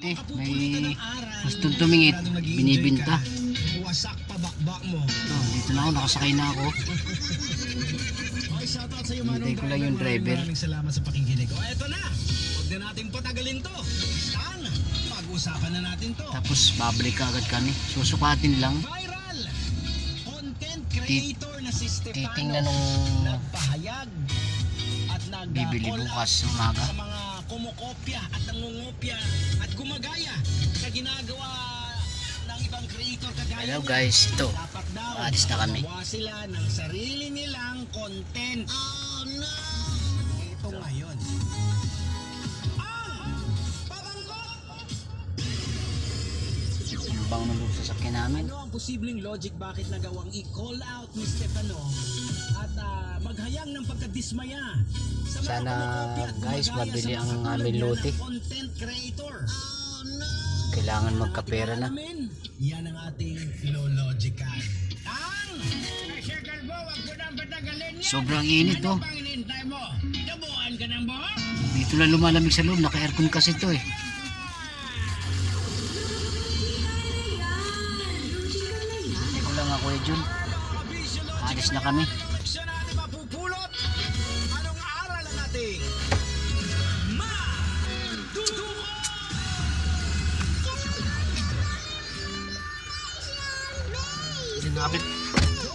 Lote. May gustong tumingit, binibinta. Wasak pabakbak mo. Oh, dito na ako, nakasakay na ako. Hintay ko lang yung driver. Maraming salamat sa pakikinig. O eto na. Huwag na natin patagalin to. Saan? Pag-usapan na natin to. Tapos babalik agad kami. Susukatin lang. Viral. Content creator na si Stefano. Titingnan nung nagpahayag at bibili nag-call bukas out umaga. sa mga kumukopya at nangungopya at gumagaya sa ginagawa ng ibang creator kagaya Hello niya. guys, ito. Dapat daw Alis na kami. gumawa sila ng sarili nilang content. Oh no! Ito ngayon. Yung bang nung sasakyan namin. Ano ang posibleng logic bakit nagawang i-call out ni Stefano at maghayang ng pagkadismaya sa mga Sana, kumukopya at guys, gumagaya mabili sa ang mga aming katulad lote. niya na content creator. Kailangan magkapera na. Yan ang ating logical. Sobrang init oh. Pang inintay mo? Dabuan ka ng buhok? Dito lang lumalamig sa loob. Naka-aircon kasi ito eh. Ito lang ako eh Jun. Alis na kami. Siya natin mapupulot. Anong aral ang ating matutuwa?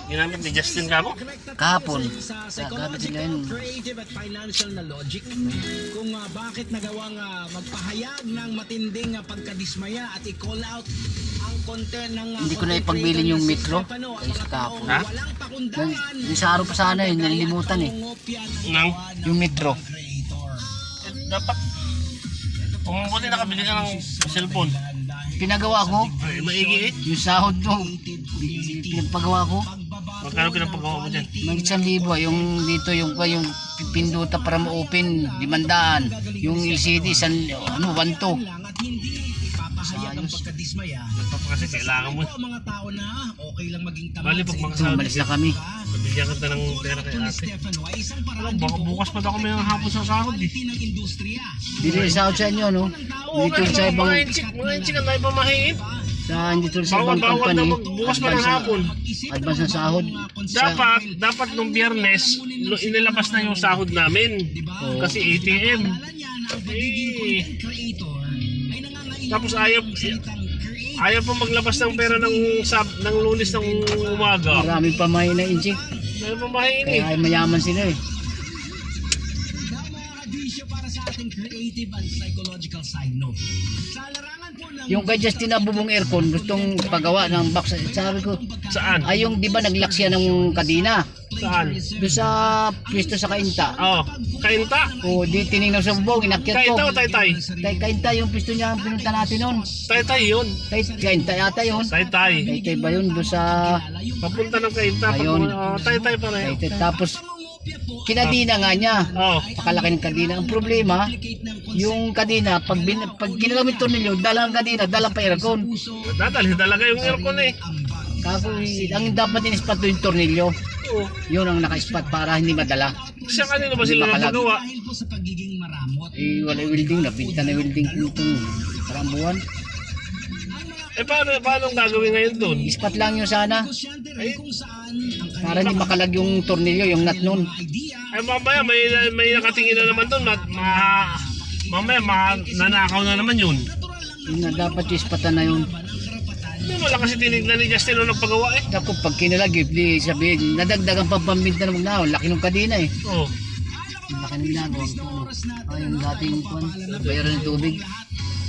Ginamit ni Justin Cabo. Kahapon. Sa Gagamit psychological, nila yun. creative at financial na logic kung bakit nagawang magpahayag ng matinding pagkadismaya at i-call out ang content ng Hindi ko na content ipagbilin creator yung na si metro. Stefano at Kaya sa mga kahapon. taong Ha? walang pakundangan. Yung sa araw pa sana eh. Nalilimutan eh. Nang? Yung metro. Dapat kung mabuti nakabili ka ng cellphone. Pinagawa ko. Ay, maigi eh. Yung sahod ko. Pinagpagawa ko. Magkano pinapagawa mo dyan? Magit 1,000 yung dito yung pinduta para ma-open 500 yung LCD 1,200 At hindi ipapahayag ang pagkadismaya. Kasi kailangan mo. Ito ang mga tao na okay lang maging tamad Bali, pag sa mga so umalis na kami. Nabigyan ka ng pera kay ni ate. Stefano ay isang paraan Baka bukas pa daw kami ng hapon sa sahod eh. ng industriya. Dito yung sahod sa inyo no Oo, dito kasi sa ibang mga inchik ang tayo pamahiin. dito sa ibang Bawal na company bukas pa ng hapon. advance na sahod Dapat nung Biyernes, inilabas na yung sahod namin. Oo. Kasi ATM. Eh, tapos ayaw pa maglabas ng pera ng Lunes ng umaga. maraming pamahay na inchik Ayaw pamahiin eh. kaya ay mayaman sila eh Para sa ating creative and psychological side note. Sa larangan po ng yung kay Justin na bubong aircon gustong pagawa ng box sabi ko Saan? ay yung di ba naglak siya ng kadina Saan? doon sa pwesto sa Kainta Oh, Kainta. o di tinignan sa bubong inakyat ko Kainta o Taytay? Kainta yung pwesto niya ang pinunta natin noon Taytay yun. Kainta yata yun Taytay. Kainta ba yun doon sa Papunta ng Kainta. Ayun. Taytay pa rin. Kainta tapos kinadina nga niya Oh, pakalaki ng kadina ang problema yung kadina pag ginagamit tornilyo dala ang kadina dala pa aircon dadalhin talaga yung aircon eh. kako ang dapat in-spot doon yung tornilyo Oo. yun ang naka-spot para hindi madala Sa kanino ba sila Makalag. nagagawa? dahil po sa pagiging maramot. eh wala welding nabinta na welding itong parang buwan Eh paano ang gagawin ngayon doon? spot lang yun sana Negosyante rin kung saan ang para hindi makalag yung tornilyo yung nut nun idea Ay mamaya may nakatingin na naman doon at mamaya nanakaw na naman yun. yun na dapat yung spotan na yun Hindi mo lang kasi tinignan ni Justin nung nagpagawa eh. ako pag kinalagip di sabihin nadagdagan pang pambinta ng magnao laki ng kadina eh Oo. laki ng ginagawa ay yung dating kwan bayaran ng tubig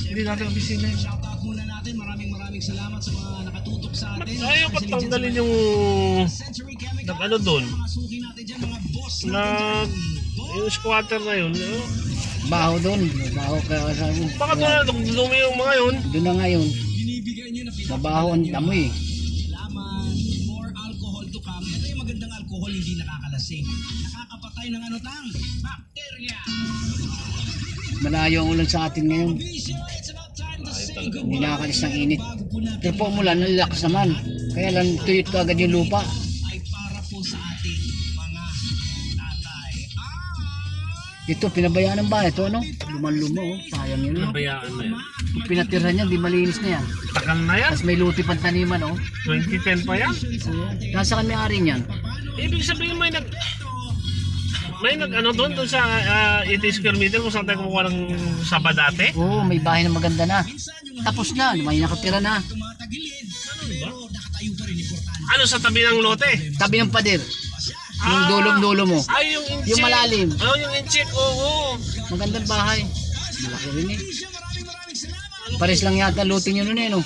Hindi natin ang bisina yun. shoutout muna natin. Maraming salamat sa mga nakatutok sa atin. Ayaw ba't tanggalin yung Century Chemical. ano doon? Mga suki natin dyan, mga boss Na natin dyan. yung squatter na yun. baho doon baho kaya sabi Baka dumi yung mga yun. doon na ngayon Binibigay nyo na mabaho ang amoy Laman, more alcohol to come. Ito yung magandang alcohol, hindi nakakalasing. Nakakapatay ng ano tang? Bacteria. malayo ang ulan sa atin ngayon Vision, it's about time to say hindi goodbye. nakakalis ng init Bago po natin pero po umulan nalakas naman kaya lang tuyot ka agad yung lupa ay para po sa ating mga tatay. ito pinabayaan ng bahay ito ano luman-luma oh sayang yun Nabayaan na yun. Kung pinatirhan yan, di malinis na yan. Tagal na yan. Tapos may luti pang taniman, oh. 2010 pa yan. Nasa kami ari niyan. Ibig sabihin may ano doon sa 80 square meter kung saan tayo kumukuha ng saba dati. Oo, may bahay na maganda na. Tapos na, may nakatira na. Ano sa tabi ng lote? Tabi ng pader. Yung dulom-dulo mo. Ay, yung inchik. Yung malalim. Oh, yung inchik, oo. Magandang bahay. Malaki rin eh. Pares lang yata lutin yun nun eh, no?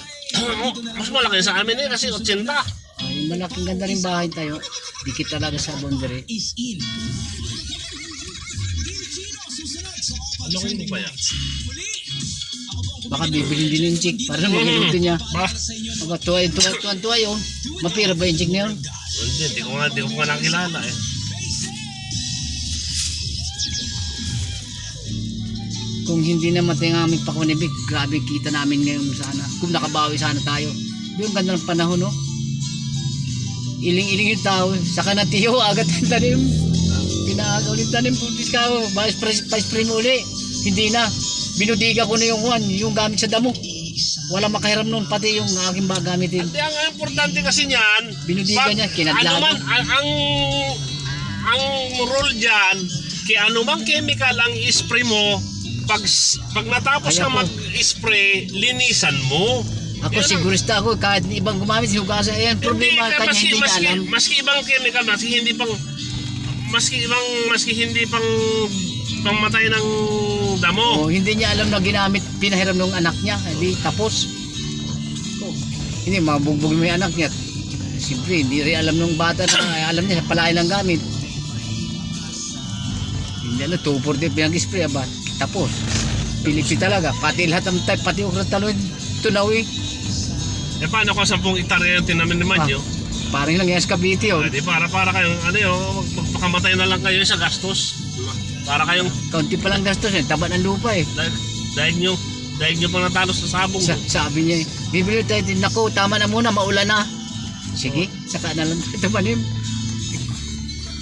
Mas malaki sa amin eh kasi 80. Ay, malaking ganda rin bahay tayo. Dikit talaga sa boundary. Ano kayo ba yan? Baka bibilin din yung chick para magilutin niya. Ba? Aba, tuwa yun. Mapira ba yung chick na yun? Hindi ko nga nakilala eh. Kung hindi na matay ang aming pakunibig, grabe kita namin ngayon sana. Kung nakabawi sana tayo. Yung ganda ng panahon, no? Iling-iling yung tao. Saka na tiyo, agad ang tanim. Pinaaga ulit tanim, putis ka ako. Pa-spray mo uli. Hindi na. Binudiga ko na yung gamit sa damo. Wala makahiram nun, pati yung aking gamitin. At ang importante kasi niyan, Binudiga niya, kinadlahan ano man, mo. ang rule dyan, anumang chemical ang spray mo, pag natapos Kaya ka po. mag-spray, linisan mo. Ako Yan ang- sigurista ako, kahit ibang gumamit, hugasan. Ayan, problema kanya maski, hindi niya alam. maski ibang chemical, maski hindi pang pangmatay ng damo. Oh, hindi niya alam na ginamit, pinahiram ng anak niya. Hindi, tapos. Oh, hindi, mabugbog mo yung anak niya. Siyempre, hindi rin alam ng bata na alam niya, palain lang gamit. Hindi alam, 240 pinag-spray, aba. Tapos, Pilipi talaga. Pati lahat ng type, pati ukrat talo, tunawi. Eh paano kung 10 hektarya yung tinamin naman nyo? Parang lang yung Cavite, oh. Di para kayo, magpakamatay na lang kayo sa gastos. Para kayong, Kaunti pa lang gastos, eh. Taba ng lupa, eh. dahil nyo pang natalo sa sabong. Sabi niya, bibili tayo din. Naku, tama na muna, maulan na. Sige, saka na lang tayo manim.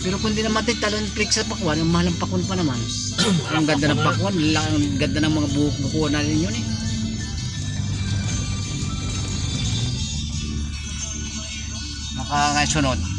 Pero kung di namatay, talon click sa pakwan, ang mahal ang pakwan pa naman. Ang ganda ng pakwan, ang ganda ng mga bukuha na rin yun eh. Sunod.